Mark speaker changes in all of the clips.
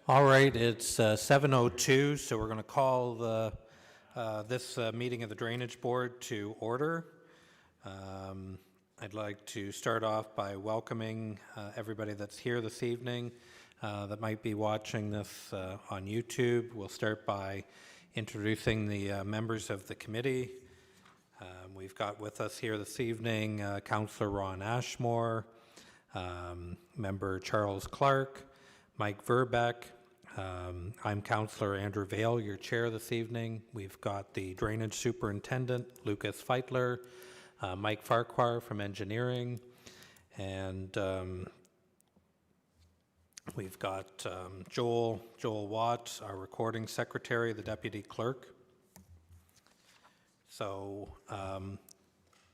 Speaker 1: All right, it's 7:02, so we're going to call this meeting of the Drainage Board to order. I'd like to start off by welcoming everybody that's here this evening that might be watching this on YouTube. We'll start by introducing the members of the committee. We've got with us here this evening Councillor Ron Ashmore, Member Charles Clark, Mike Verbeck. I'm Councillor Andrew Vail, your chair this evening. We've got the Drainage Superintendent, Lucas Feitler, Mike Farquhar from Engineering, and we've got Joel Watts, our Recording Secretary, the Deputy Clerk. So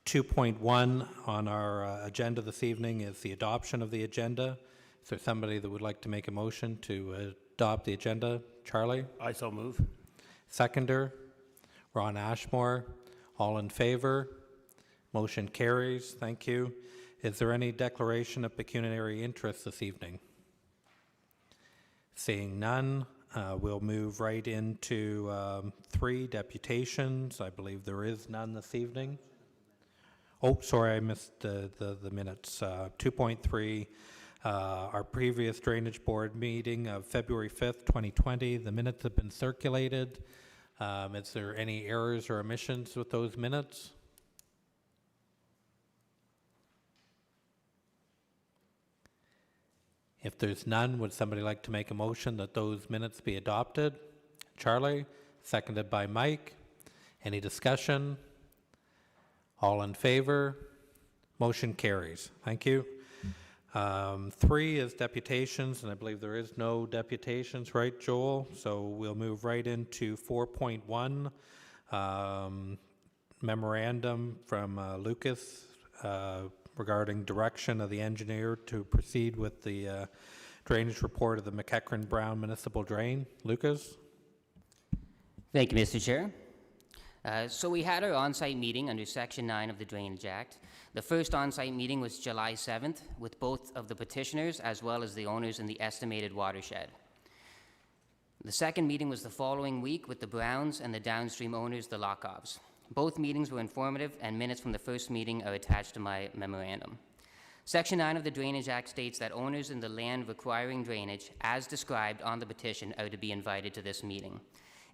Speaker 1: 2.1 on our agenda this evening is the adoption of the agenda. Is there somebody that would like to make a motion to adopt the agenda? Charlie?
Speaker 2: I so move.
Speaker 1: Seconder? Ron Ashmore. All in favor? Motion carries. Thank you. Is there any declaration of pecuniary interest this evening? Seeing none, we'll move right into 3 deputations. I believe there is none this evening. Oh, sorry, I missed the minutes. 2.3, our previous Drainage Board meeting of February 5th, 2020. The minutes have been circulated. Is there any errors or omissions with those minutes? If there's none, would somebody like to make a motion that those minutes be adopted? Charlie, seconded by Mike. Any discussion? All in favor? Motion carries. Thank you. 3 is deputations, and I believe there is no deputations, right, Joel? So we'll move right into 4.1, memorandum from Lucas regarding direction of the engineer to proceed with the drainage report of the McEachran-Brown Municipal Drain. Lucas?
Speaker 3: Thank you, Mr. Chair. So we had our on-site meeting under Section 9 of the Drainage Act. The first on-site meeting was July 7th with both of the petitioners as well as the owners in the estimated watershed. The second meeting was the following week with the Browns and the downstream owners, the Lockoffs. Both meetings were informative, and minutes from the first meeting are attached to my memorandum. Section 9 of the Drainage Act states that owners in the land requiring drainage, as described on the petition, are to be invited to this meeting.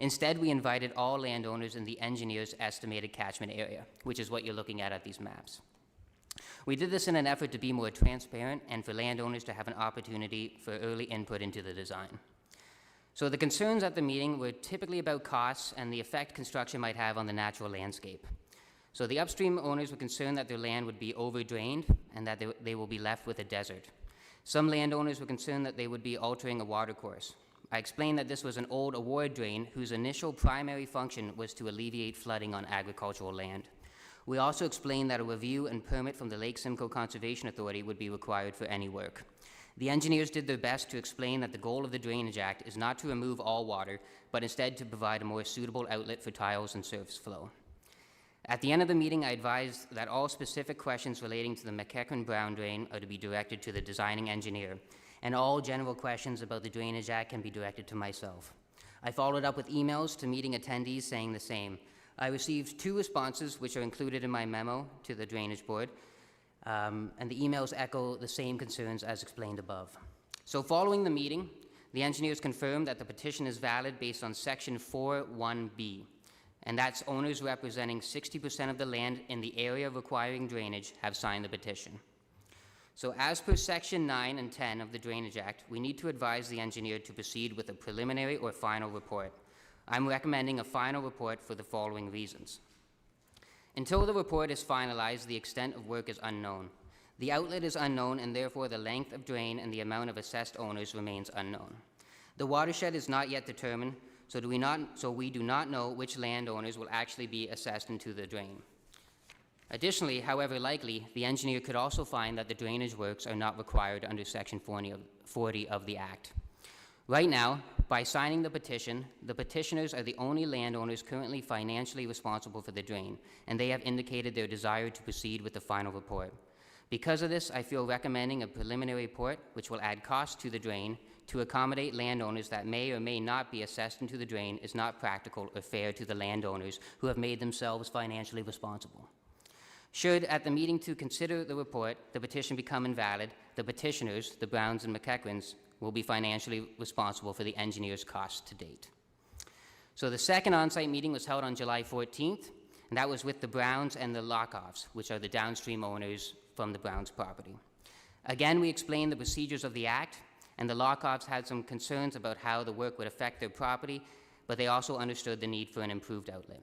Speaker 3: Instead, we invited all landowners in the engineer's estimated catchment area, which is what you're looking at these maps. We did this in an effort to be more transparent and for landowners to have an opportunity for early input into the design. So the concerns at the meeting were typically about costs and the effect construction might have on the natural landscape. So the upstream owners were concerned that their land would be overdrained and that they will be left with a desert. Some landowners were concerned that they would be altering a watercourse. I explained that this was an old award drain whose initial primary function was to alleviate flooding on agricultural land. We also explained that a review and permit from the Lake Simcoe Conservation Authority would be required for any work. The engineers did their best to explain that the goal of the Drainage Act is not to remove all water, but instead to provide a more suitable outlet for tiles and surface flow. At the end of the meeting, I advised that all specific questions relating to the McEachran-Brown drain are to be directed to the designing engineer, and all general questions about the Drainage Act can be directed to myself. I followed up with emails to meeting attendees saying the same. I received 2 responses, which are included in my memo to the Drainage Board, and the emails echo the same concerns as explained above. So following the meeting, the engineers confirmed that the petition is valid based on Section 4.1b, and that's owners representing 60% of the land in the area requiring drainage have signed the petition. So as per Section 9 and 10 of the Drainage Act, we need to advise the engineer to proceed with a preliminary or final report. I'm recommending a final report for the following reasons. Until the report is finalized, the extent of work is unknown. The outlet is unknown, and therefore the length of drain and the amount of assessed owners remains unknown. The watershed is not yet determined, so we do not know which landowners will actually be assessed into the drain. Additionally, however likely, the engineer could also find that the drainage works are not required under Section 40 of the Act. Right now, by signing the petition, the petitioners are the only landowners currently financially responsible for the drain, and they have indicated their desire to proceed with the final report. Because of this, I feel recommending a preliminary report, which will add costs to the drain, to accommodate landowners that may or may not be assessed into the drain is not practical or fair to the landowners who have made themselves financially responsible. Should, at the meeting to consider the report, the petition become invalid, the petitioners, the Browns and McEachranes, will be financially responsible for the engineer's costs to date. So the second on-site meeting was held on July 14th, and that was with the Browns and the Lockoffs, which are the downstream owners from the Browns property. Again, we explained the procedures of the Act, and the Lockoffs had some concerns about how the work would affect their property, but they also understood the need for an improved outlet.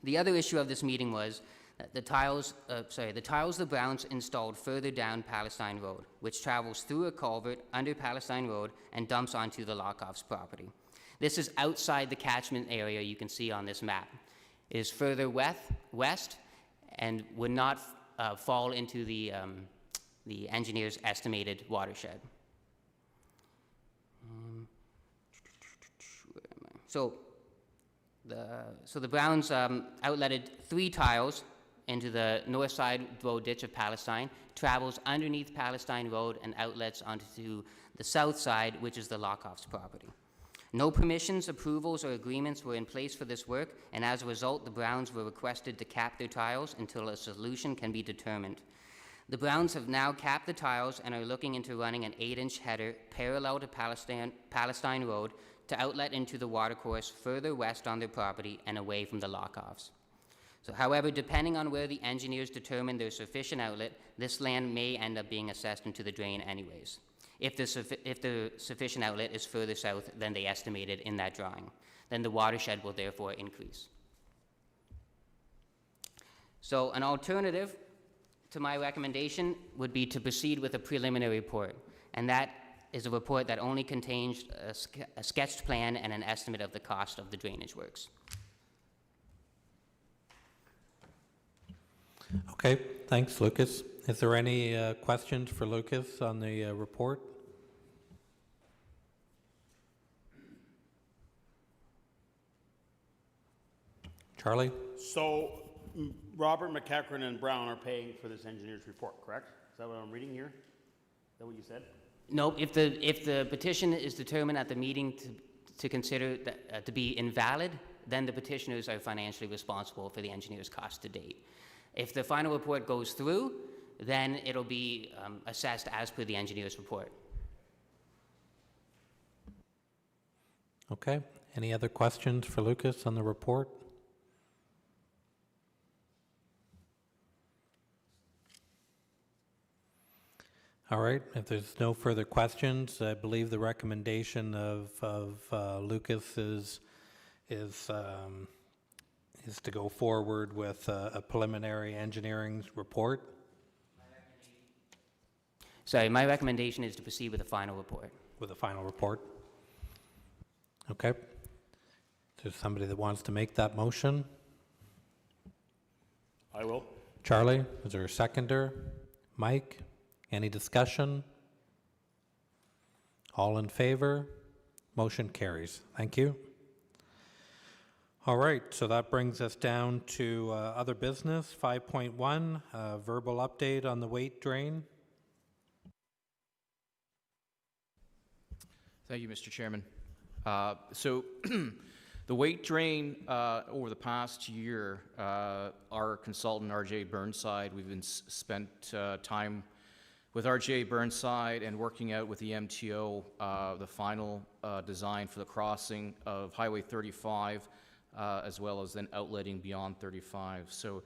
Speaker 3: The other issue of this meeting was that the tiles the Browns installed further down Palestine Road, which travels through a culvert under Palestine Road and dumps onto the Lockoffs property. This is outside the catchment area you can see on this map. It is further west and would not fall into the engineer's estimated watershed. So the Browns outletted 3 tiles into the north side road ditch of Palestine, travels underneath Palestine Road and outlets onto the south side, which is the Lockoffs property. No permissions, approvals, or agreements were in place for this work, and as a result, the Browns were requested to cap their tiles until a solution can be determined. The Browns have now capped the tiles and are looking into running an 8-inch header parallel to Palestine Road to outlet into the watercourse further west on their property and away from the Lockoffs. So, however, depending on where the engineers determine there's sufficient outlet, this land may end up being assessed into the drain anyways, if the sufficient outlet is further south than they estimated in that drawing. Then the watershed will therefore increase. So an alternative to my recommendation would be to proceed with a preliminary report, and that is a report that only contains a sketched plan and an estimate of the cost of the drainage works.
Speaker 1: Okay, thanks, Lucas. Is there any questions for Lucas on the report? Charlie?
Speaker 2: So Robert McEachran and Brown are paying for this engineer's report, correct? Is that what I'm reading here? Is that what you said?
Speaker 3: No, if the petition is determined at the meeting to consider that, to be invalid, then the petitioners are financially responsible for the engineer's cost to date. If the final report goes through, then it'll be assessed as per the engineer's report.
Speaker 1: Okay, any other questions for Lucas on the report? All right, if there's no further questions, I believe the recommendation of Lucas is to go forward with a preliminary engineering report.
Speaker 3: Sorry, my recommendation is to proceed with a final report.
Speaker 1: With a final report. Okay. Is there somebody that wants to make that motion?
Speaker 2: I will.
Speaker 1: Charlie, is there a seconder? Mike, any discussion? All in favor? Motion carries. Thank you. All right, so that brings us down to other business, 5.1, verbal update on the weight drain.
Speaker 4: Thank you, Mr. Chairman. So the weight drain over the past year, our consultant, R.J. Burnside, we've been spent time with R.J. Burnside and working out with the MTO the final design for the crossing of Highway 35, as well as then outletting beyond 35. So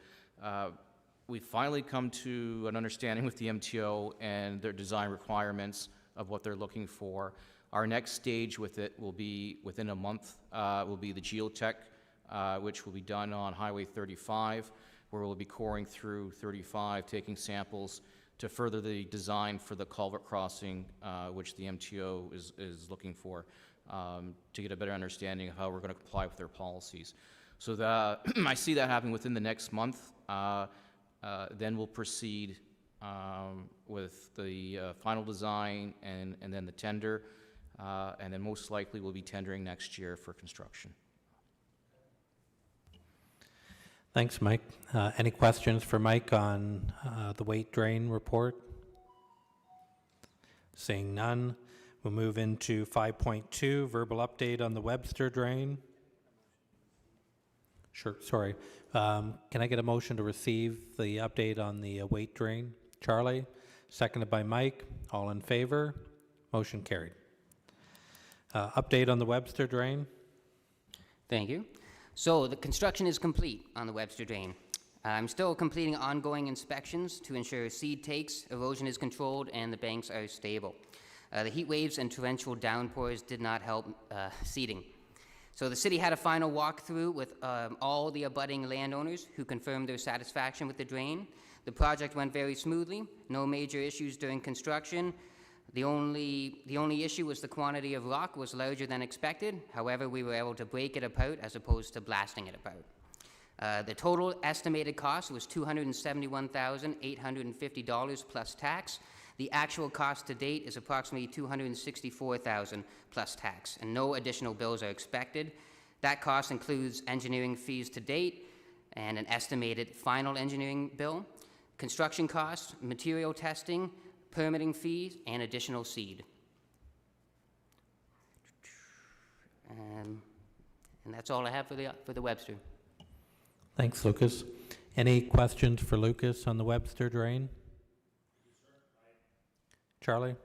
Speaker 4: we've finally come to an understanding with the MTO and their design requirements of what they're looking for. Our next stage with it will be within a month, will be the geotech, which will be done on Highway 35, where we'll be coring through 35, taking samples to further the design for the culvert crossing, which the MTO is looking for, to get a better understanding of how we're going to comply with their policies. So I see that happening within the next month. Then we'll proceed with the final design and then the tender, and then most likely we'll be tendering next year for construction.
Speaker 1: Thanks, Mike. Any questions for Mike on the weight drain report? Seeing none, We'll move into 5.2, verbal update on the Webster drain. Sure, sorry. Can I get a motion to receive the update on the weight drain? Charlie, seconded by Mike. All in favor? Motion carried. Update on the Webster drain.
Speaker 3: Thank you. So the construction is complete on the Webster drain. I'm still completing ongoing inspections to ensure seed takes, erosion is controlled, and the banks are stable. The heat waves and torrential downpours did not help seeding. So the city had a final walkthrough with all the abutting landowners who confirmed their satisfaction with the drain. The project went very smoothly, no major issues during construction. The only issue was the quantity of rock was larger than expected. However, we were able to break it apart as opposed to blasting it apart. The total estimated cost was $271,850 plus tax. The actual cost to date is approximately $264,000 plus tax, and no additional bills are expected. That cost includes engineering fees to date and an estimated final engineering bill, construction costs, material testing, permitting fees, and additional seed. And that's all I have for the Webster.
Speaker 1: Thanks, Lucas. Any questions for Lucas on the Webster drain? Charlie?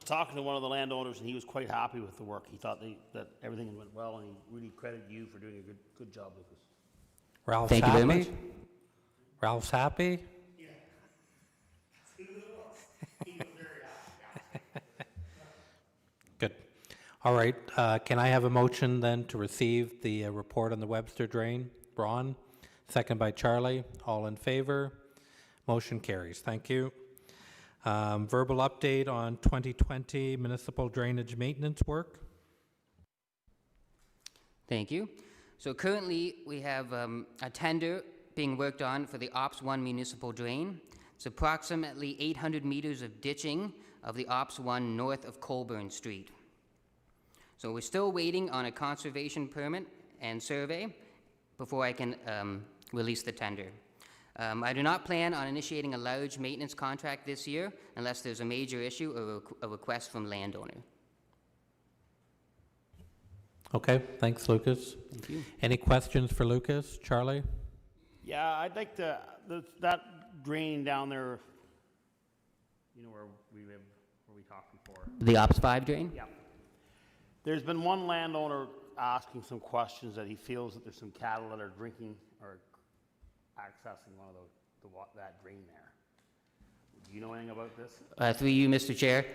Speaker 2: Talking to one of the landowners, and he was quite happy with the work. He thought that everything went well, and he really credited you for doing a good job, Lucas.
Speaker 1: Ralph's
Speaker 3: Thank you
Speaker 1: happy?
Speaker 3: very much.
Speaker 1: Ralph's happy?
Speaker 2: Yeah. He was very happy.
Speaker 1: Good. All right, can I have a motion then to receive the report on the Webster drain? Ron, second by Charlie. All in favor? Motion carries. Thank you. Verbal update on 2020 municipal drainage maintenance work.
Speaker 3: Thank you. So currently, we have a tender being worked on for the Ops 1 municipal drain. It's approximately 800 meters of ditching of the Ops 1 north of Colburn Street. So we're still waiting on a conservation permit and survey before I can release the tender. I do not plan on initiating a large maintenance contract this year unless there's a major issue or a request from landowner.
Speaker 1: Okay, thanks, Lucas.
Speaker 3: Thank you.
Speaker 1: Any questions for Lucas? Charlie?
Speaker 2: Yeah, I'd like to, that drain down there, you know where we talked before.
Speaker 3: The Ops 5 drain?
Speaker 2: Yeah. There's been one landowner asking some questions that he feels that there's some cattle that are drinking or accessing one of that drain there. Do you know anything about this?
Speaker 3: Through you, Mr. Chair.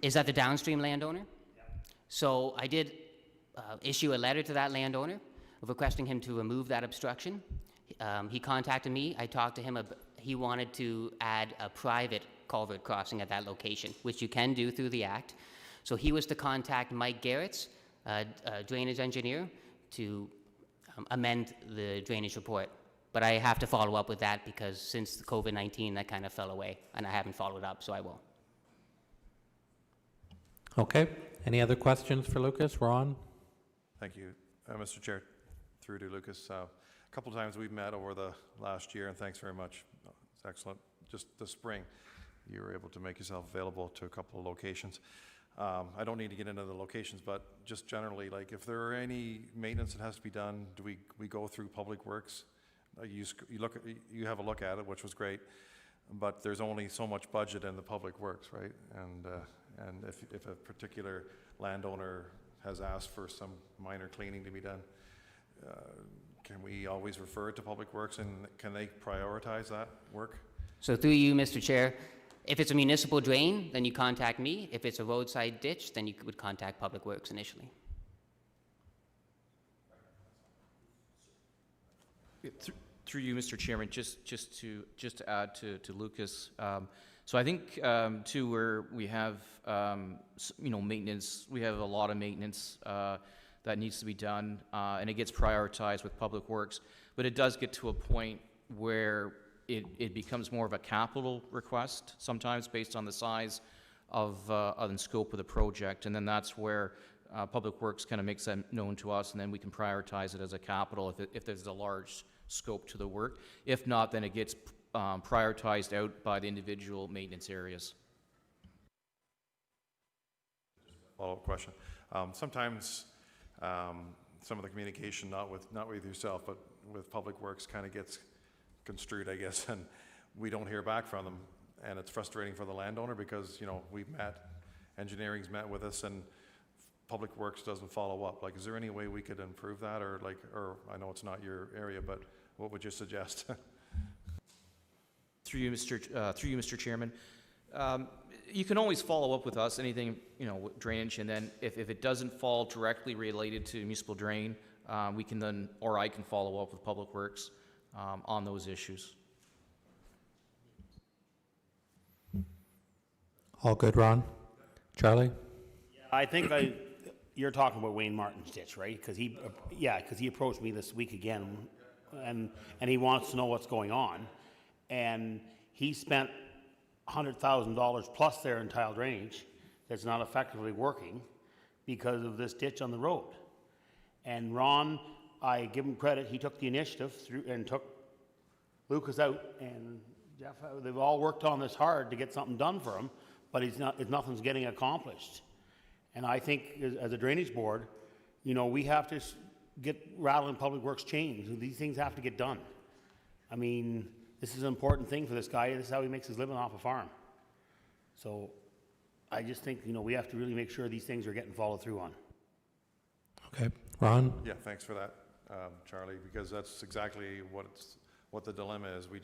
Speaker 3: Is that the downstream landowner?
Speaker 2: Yeah.
Speaker 3: So I did issue a letter to that landowner requesting him to remove that obstruction. He contacted me. I talked to him. He wanted to add a private culvert crossing at that location, which you can do through the Act. So he was to contact Mike Garrett's drainage engineer to amend the drainage report. But I have to follow up with that because since the COVID-19, that kind of fell away, and I haven't followed up, so I will.
Speaker 1: Okay, any other questions for Lucas? Ron?
Speaker 5: Thank you, Mr. Chair. Through to Lucas. A couple of times we've met over the last year, and thanks very much. It's excellent. Just this spring, you were able to make yourself available to a couple of locations. I don't need to get into the locations, but just generally, like if there are any maintenance that has to be done, do we go through Public Works? You have a look at it, which was great, but there's only so much budget in the Public Works, right? And if a particular landowner has asked for some minor cleaning to be done, can we always refer it to Public Works, and can they prioritize that work?
Speaker 3: So through you, Mr. Chair, if it's a municipal drain, then you contact me. If it's a roadside ditch, then you would contact Public Works initially.
Speaker 4: Through you, Mr. Chairman, just to add to Lucas, so I think too where we have maintenance, we have a lot of maintenance that needs to be done, and it gets prioritized with Public Works, but it does get to a point where it becomes more of a capital request sometimes based on the size of and scope of the project, and then that's where Public Works kind of makes that known to us, and then we can prioritize it as a capital if there's a large scope to the work. If not, then it gets prioritized out by the individual maintenance areas.
Speaker 5: follow-up question. Sometimes some of the communication, not with yourself, but with Public Works, kind of gets construed, I guess, and we don't hear back from them, and it's frustrating for the landowner because, you know, we've met, engineering's met with us, and Public Works doesn't follow up. Like, is there any way we could improve that, or I know it's not your area, but what would you suggest?
Speaker 4: Through you, Mr. Chairman. You can always follow up with us, anything, you know, with drainage, and then if it doesn't fall directly related to municipal drain, we can then, or I can follow up with Public Works on those issues.
Speaker 1: All good, Ron? Charlie?
Speaker 2: I think you're talking about Wayne Martin's ditch, right? Because he approached me this week again, and he wants to know what's going on. And he spent $100,000 plus there in tile drainage that's not effectively working because of this ditch on the road. And Ron, I give him credit, he took the initiative through and took Lucas out, and Jeff, they've all worked on this hard to get something done for him, but nothing's getting accomplished. And I think as a drainage board, you know, we have to get rattling Public Works chains. These things have to get done. I mean, this is an important thing for this guy. This is how he makes his living off a farm. So I just think, you know, we have to really make sure these things are getting followed through on.
Speaker 1: Okay. Ron?
Speaker 5: Yeah, thanks for that, Charlie, because that's exactly what the dilemma is. We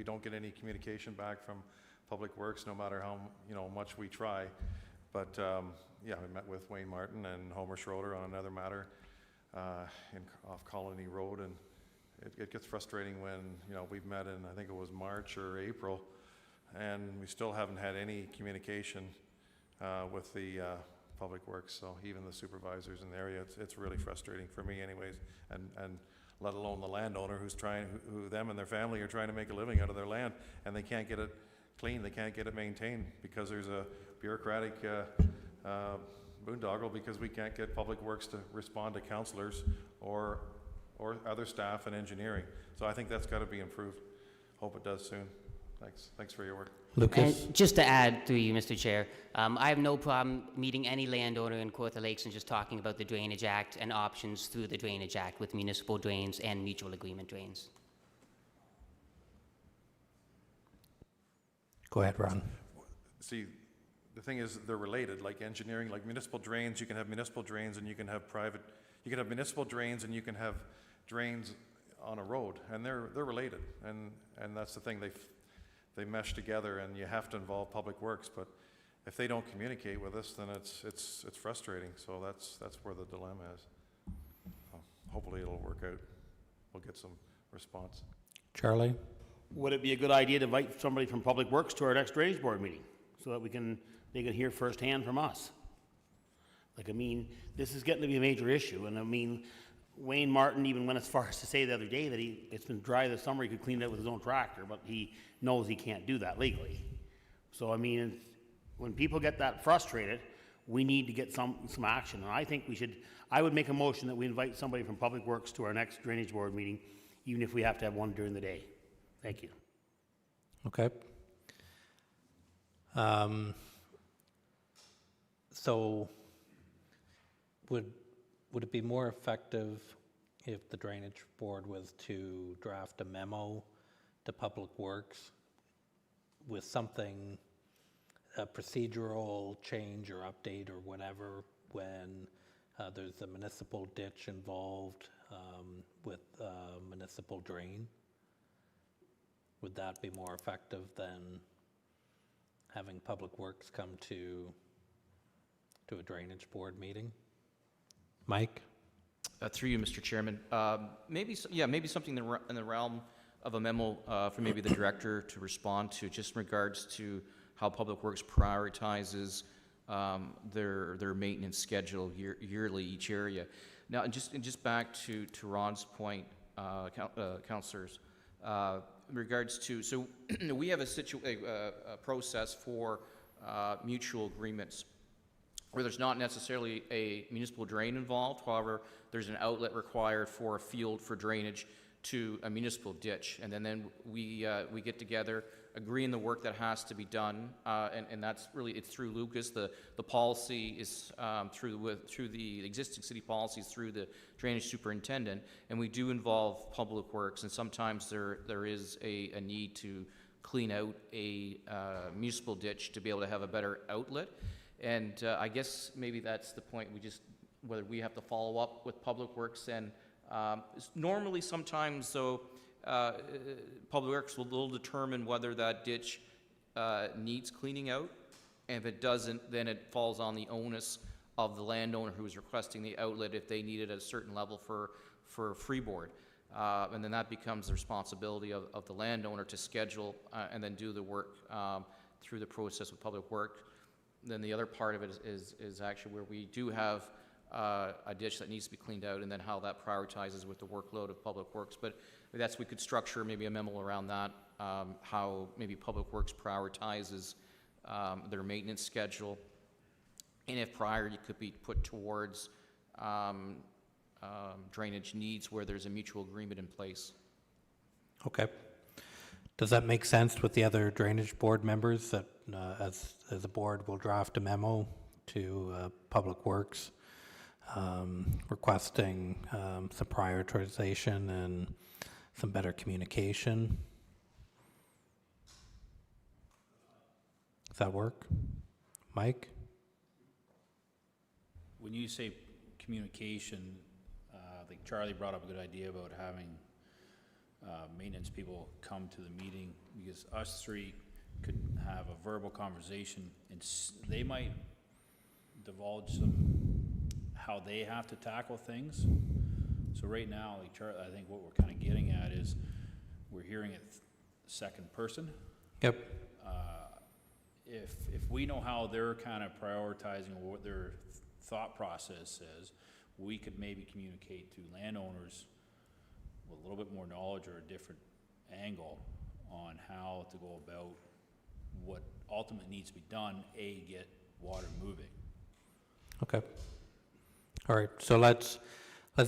Speaker 5: don't get any communication back from Public Works, no matter how, you know, much we try. But yeah, we met with Wayne Martin and Homer Schroeder on another matter off Colony Road, and it gets frustrating when, you know, we've met in, I think it was March or April, and we still haven't had any communication with the Public Works. So even the supervisors in the area, it's really frustrating for me anyways, and let alone the landowner who them and their family are trying to make a living out of their land, and they can't get it clean, they can't get it maintained because there's a bureaucratic boondoggle, because we can't get Public Works to respond to councillors or other staff and engineering. So I think that's got to be improved. Hope it does soon. Thanks for your work.
Speaker 1: Lucas?
Speaker 3: And just to add through you, Mr. Chair, I have no problem meeting any landowner in Kawartha Lakes and just talking about the Drainage Act and options through the Drainage Act with municipal drains and mutual agreement drains.
Speaker 1: Go ahead, Ron.
Speaker 5: See, the thing is, they're related, like engineering, like municipal drains. You can have municipal drains and you can have municipal drains and you can have drains on a road, and they're related, and that's the thing, they mesh together, and you have to involve Public Works. But if they don't communicate with us, then it's frustrating. So that's where the dilemma is. Hopefully it'll work out. We'll get some response.
Speaker 1: Charlie?
Speaker 2: Would it be a good idea to invite somebody from Public Works to our next drainage board meeting so that they can hear firsthand from us? Like, I mean, this is getting to be a major issue, and I mean, Wayne Martin even went as far as to say the other day that it's been dry this summer, he could clean it up with his own tractor, but he knows he can't do that legally. So, I mean, when people get that frustrated, we need to get some action. And I think I would make a motion that we invite somebody from Public Works to our next drainage board meeting, even if we have to have one during the day. Thank you.
Speaker 1: Okay. So would it be more effective if the Drainage Board was to draft a memo to Public Works with something, a procedural change or update or whatever, when there's a municipal ditch involved with municipal drain? Would that be more effective than having Public Works come to a Drainage Board meeting? Mike?
Speaker 4: Through you, Mr. Chairman. Maybe something in the realm of a memo for maybe the director to respond to, just in regards to how Public Works prioritizes their maintenance schedule yearly each area. Now, and just back to Ron's point, councillors, in regards to, so we have a process for mutual agreements where there's not necessarily a municipal drain involved. However, there's an outlet required for a field for drainage to a municipal ditch. And then we get together, agree on the work that has to be done, and that's really, it's through Lucas. The policy is through the existing city policies, through the drainage superintendent, and we do involve public works, and sometimes there is a need to clean out a municipal ditch to be able to have a better outlet. And I guess maybe that's the point, whether we have to follow up with public works. And normally sometimes though, public works will determine whether that ditch needs cleaning out. And if it doesn't, then it falls on the onus of the landowner who is requesting the outlet if they need it at a certain level for freeboard. And then that becomes the responsibility of the landowner to schedule and then do the work through the process with public work. Then the other part of it is actually where we do have a ditch that needs to be cleaned out, and then how that prioritizes with the workload of public works. But we could structure maybe a memo around that, how maybe public works prioritizes their maintenance schedule, and if priority could be put towards drainage needs where there's a mutual agreement in place.
Speaker 1: Okay. Does that make sense with the other drainage board members that as a board will draft a memo to Public Works requesting some prioritization and some better communication? Does that work? Mike?
Speaker 6: When you say communication, I think Charlie brought up a good idea about having maintenance people come to the meeting, because us three could have a verbal conversation and they might divulge how they have to tackle things. So right now, like Charlie, I think what we're kind of getting at is we're hearing it second person.
Speaker 1: Yep.
Speaker 6: If we know how they're kind of prioritizing or what their thought process is, we could maybe communicate to landowners with a little bit more knowledge or a different angle on how to go about what ultimately needs to be done, get water moving.
Speaker 1: Okay. All right, so let's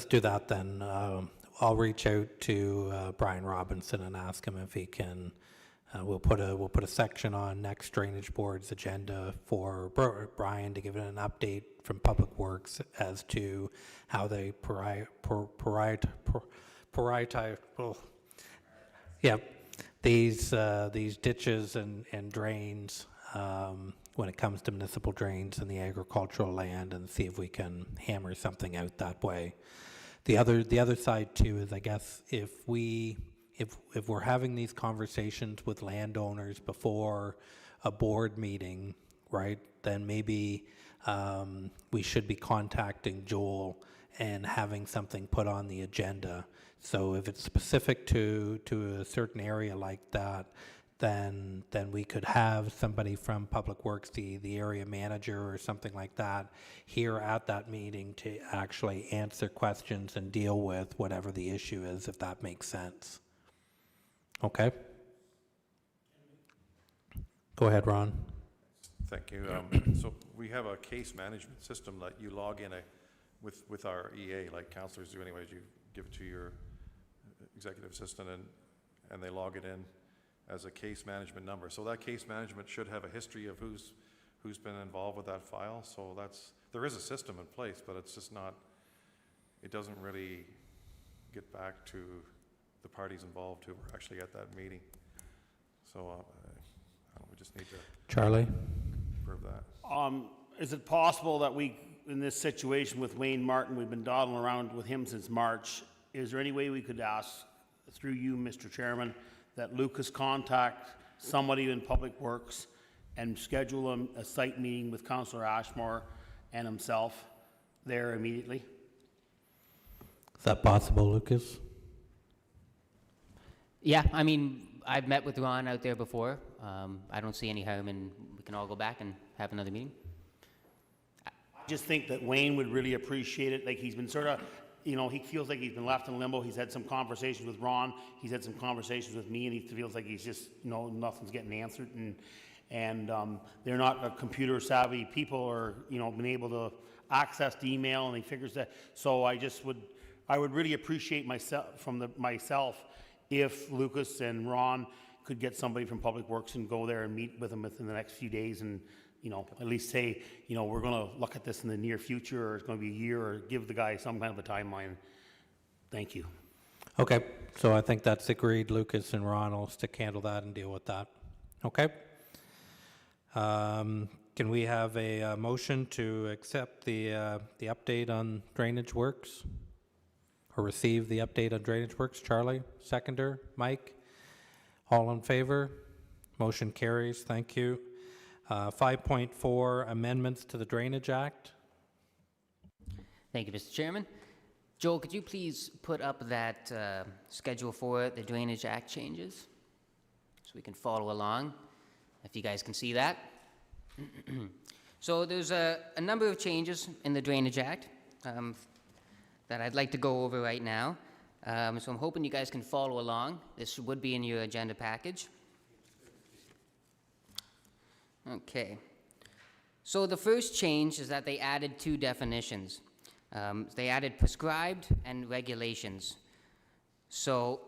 Speaker 1: do that then. I'll reach out to Brian Robinson and ask him if he can. We'll put a section on next drainage board's agenda for Brian to give an update from Public Works as to how they prioritize. These ditches and drains when it comes to municipal drains and the agricultural land, and see if we can hammer something out that way. The other side too is, I guess, if we're having these conversations with landowners before a board meeting, right, then maybe we should be contacting Joel and having something put on the agenda. So if it's specific to a certain area like that, then we could have somebody from Public Works, the area manager or something like that, here at that meeting to actually answer questions and deal with whatever the issue is, if that makes sense. Okay? Go ahead, Ron.
Speaker 5: Thank you. So we have a case management system that you log in with our EA, like councillors do anyways. You give it to your executive assistant and they log it in as a case management number. So that case management should have a history of who's been involved with that file. So there is a system in place, but it's just not, it doesn't really get back to the parties involved who were actually at that meeting. So we just need to
Speaker 1: Charlie?
Speaker 5: improve that.
Speaker 2: Is it possible that we, in this situation with Wayne Martin, we've been dawdling around with him since March, is there any way we could ask, through you, Mr. Chairman, that Lucas contact somebody in Public Works and schedule a site meeting with Councillor Ashmore and himself there immediately?
Speaker 1: Is that possible, Lucas?
Speaker 3: Yeah, I mean, I've met with Ron out there before. I don't see any harm in, we can all go back and have another meeting.
Speaker 2: I just think that Wayne would really appreciate it. Like, he's been sort of, he feels like he's been left in limbo. He's had some conversations with Ron. He's had some conversations with me, and he feels like he's just, nothing's getting answered. And they're not computer savvy people, or, been able to access the email, and he figures that. So I just would I would really appreciate myself if Lucas and Ron could get somebody from Public Works and go there and meet with them within the next few days and, you know, at least say, you know, we're gonna look at this in the near future, or it's gonna be a year, or give the guy some kind of a timeline. Thank you.
Speaker 1: Okay, so I think that's agreed. Lucas and Ron will stick handle that and deal with that. Okay? Can we have a motion to accept the update on drainage works? Or receive the update on drainage works? Charlie, seconder. Mike? All in favor? Motion carries. Thank you. 5.4, amendments to the Drainage Act.
Speaker 3: Thank you, Mr. Chairman. Joel, could you please put up that schedule for the Drainage Act changes so we can follow along, if you guys can see that? So there's a number of changes in the Drainage Act that I'd like to go over right now. So I'm hoping you guys can follow along. This would be in your agenda package. Okay. So the first change is that they added two definitions. They added prescribed and regulations. So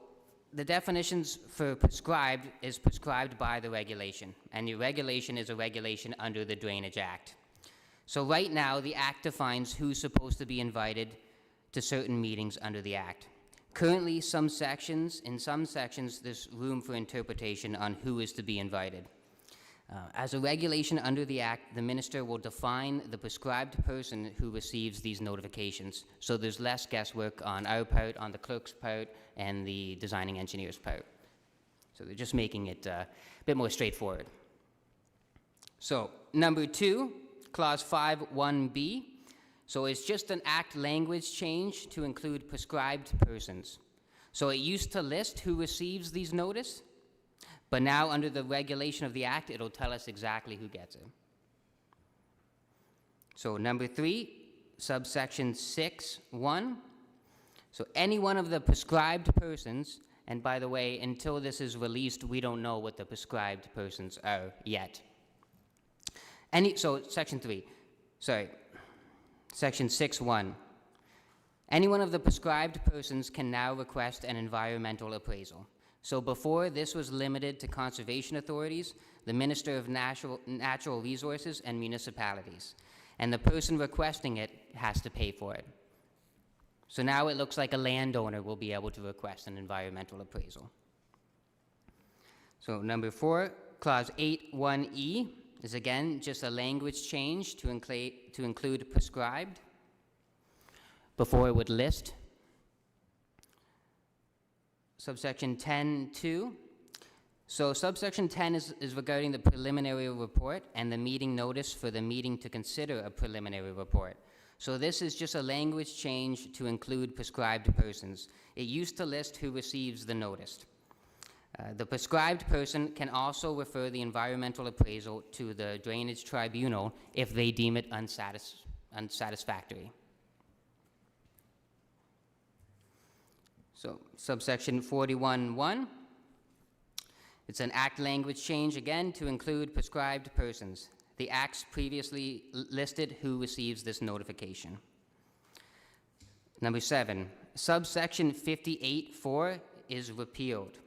Speaker 3: the definitions for prescribed is prescribed by the regulation, and your regulation is a regulation under the Drainage Act. So right now, the Act defines who's supposed to be invited to certain meetings under the Act. Currently, in some sections, there's room for interpretation on who is to be invited. As a regulation under the Act, the minister will define the prescribed person who receives these notifications. So there's less guesswork on our part, on the clerk's part, and the designing engineer's part. So they're just making it a bit more straightforward. So number 2, clause 5(1)(b). So it's just an Act language change to include prescribed persons. So it used to list who receives these notice, but now under the regulation of the Act, it'll tell us exactly who gets it. So number 3, subsection 6(1). So any one of the prescribed persons, and by the way, until this is released, we don't know what the prescribed persons are yet. Section 6(1). Any one of the prescribed persons can now request an environmental appraisal. So before, this was limited to conservation authorities, the Minister of Natural Resources, and municipalities. And the person requesting it has to pay for it. So now it looks like a landowner will be able to request an environmental appraisal. So number 4, clause 8(1)(e) is again just a language change to include prescribed. Before it would list. Subsection 10(2). So subsection 10 is regarding the preliminary report and the meeting notice for the meeting to consider a preliminary report. So this is just a language change to include prescribed persons. It used to list who receives the notice. The prescribed person can also refer the environmental appraisal to the Drainage Tribunal if they deem it unsatisfactory. So subsection 41(1). It's an Act language change again to include prescribed persons. The Acts previously listed who receives this notification. Number 7, subsection 58(4) is repealed.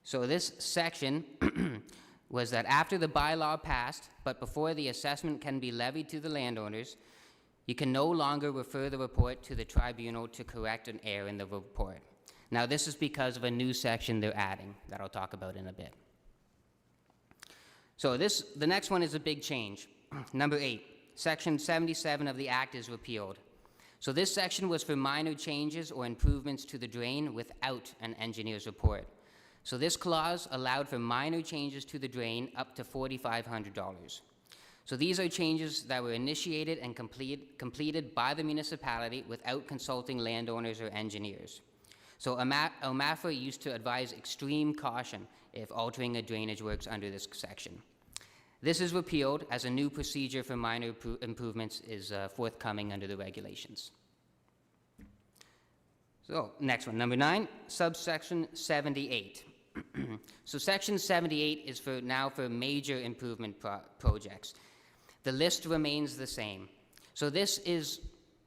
Speaker 3: So this section was that after the bylaw passed, but before the assessment can be levied to the landowners, you can no longer refer the report to the tribunal to correct an error in the report. Now, this is because of a new section they're adding that I'll talk about in a bit. So the next one is a big change. Number 8, section 77 of the Act is repealed. So this section was for minor changes or improvements to the drain without an engineer's report. So this clause allowed for minor changes to the drain up to $4,500. So these are changes that were initiated and completed by the municipality without consulting landowners or engineers. So OMAFRA used to advise extreme caution if altering a drainage works under this section. This is repealed as a new procedure for minor improvements is forthcoming under the regulations. So next one, number 9, subsection 78. So section 78 is now for major improvement projects. The list remains the same. So this is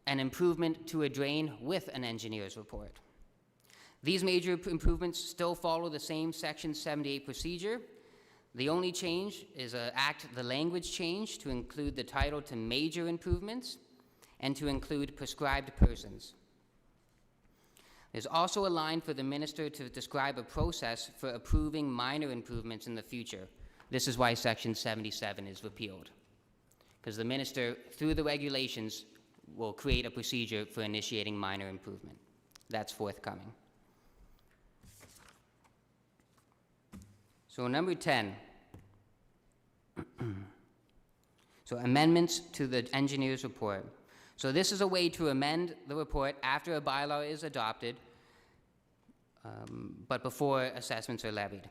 Speaker 3: an improvement to a drain with an engineer's report. These major improvements still follow the same Section 78 procedure. The only change is the language change to include the title to major improvements and to include prescribed persons. There's also a line for the minister to describe a process for approving minor improvements in the future. This is why Section 77 is repealed, because the minister, through the regulations, will create a procedure for initiating minor improvement. That's forthcoming. So number 10. So amendments to the engineer's report. So this is a way to amend the report after a bylaw is adopted, but before assessments are levied.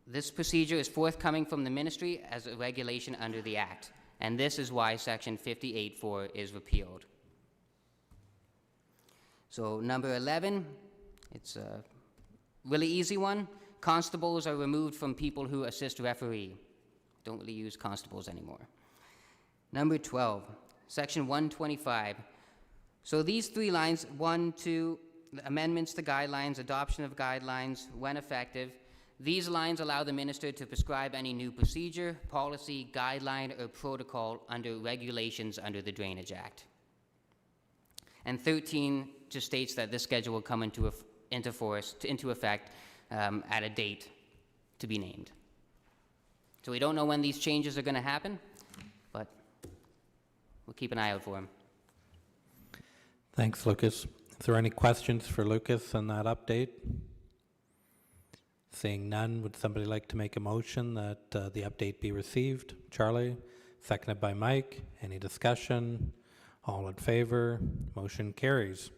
Speaker 3: This procedure is forthcoming from the ministry as a regulation under the Act, and this is why Section 58.4 is repealed. So number 11, it's a really easy one. Constables are removed from people who assist referee. Don't really use constables anymore. Number 12, Section 125. So these three lines, 1, 2, amendments to guidelines, adoption of guidelines, when effective, these lines allow the minister to prescribe any new procedure, policy, guideline, or protocol under regulations under the Drainage Act. And 13 just states that this schedule will come into effect at a date to be named. So we don't know when these changes are going to happen, but we'll keep an eye out for them.
Speaker 1: Thanks, Lucas. Is there any questions for Lucas on that update? Seeing none, would somebody like to make a motion that the update be received? Charlie, seconded by Mike. Any discussion? All in favor? Motion carries.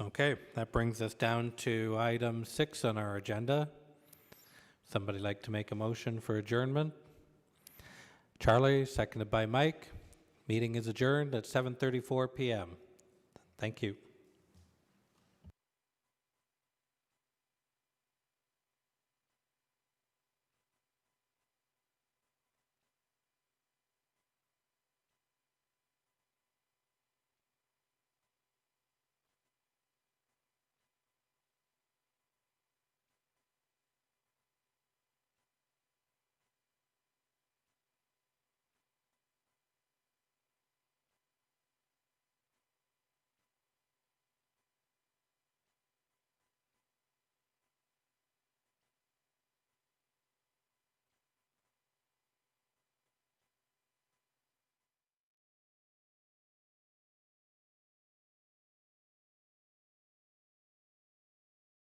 Speaker 1: Okay, that brings us down to item 6 on our agenda. Somebody like to make a motion for adjournment? Charlie, seconded by Mike. Meeting is adjourned at 7:34 p.m. Thank you.